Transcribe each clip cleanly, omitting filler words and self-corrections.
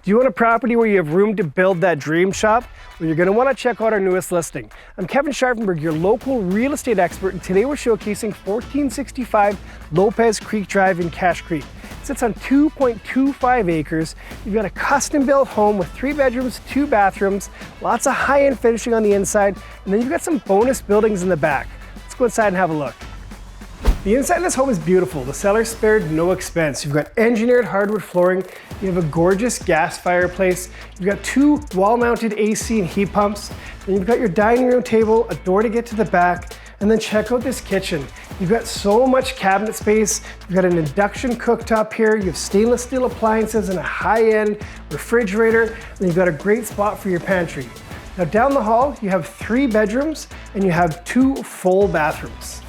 Do you want a property where you have room to build that dream shop? Well, you're going to want to check out our newest listing. I'm Kevin Scharfenberg, your local real estate expert, and today we're showcasing 1465 Lopez Creek Drive in Cache Creek. It sits on 2.25 acres. You've got a custom-built home with 3 bedrooms, 2 bathrooms, lots of high-end finishing on the inside, and then you've got some bonus buildings in the back. Let's go inside and have a look. The inside of this home is beautiful. The seller spared no expense. You've got engineered hardwood flooring. You have a gorgeous gas fireplace. You've got 2 wall-mounted AC and heat pumps. And you've got your dining room table, a door to get to the back, and then check out this kitchen. You've got so much cabinet space. You've got an induction cooktop here. You have stainless steel appliances and a high-end refrigerator. And you've got a great spot for your pantry. Now down the hall, you have 3 bedrooms and you have 2 full bathrooms.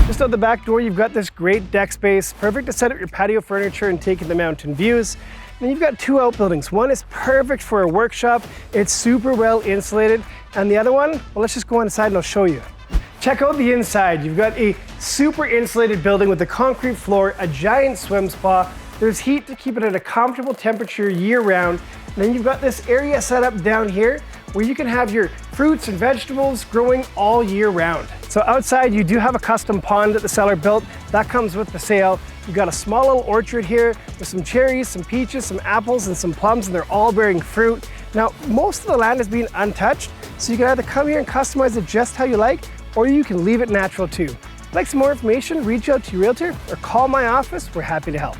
Just out the back door, you've got this great deck space, perfect to set up your patio furniture and take in the mountain views. And then you've got 2 outbuildings. One is perfect for a workshop. It's super well insulated. And the other one, well, let's just go inside and I'll show you. Check out the inside. You've got a super insulated building with a concrete floor, a giant swim spa. There's heat to keep it at a comfortable temperature year round. And then you've got this area set up down here where you can have your fruits and vegetables growing all year round. So outside you do have a custom pond that the seller built. That comes with the sale. You've got a small little orchard here with some cherries, some peaches, some apples, and some plums, and they're all bearing fruit. Now, most of the land is being untouched, so you can either come here and customize it just how you like, or you can leave it natural too. If you'd like some more information, reach out to your realtor or call my office. We're happy to help.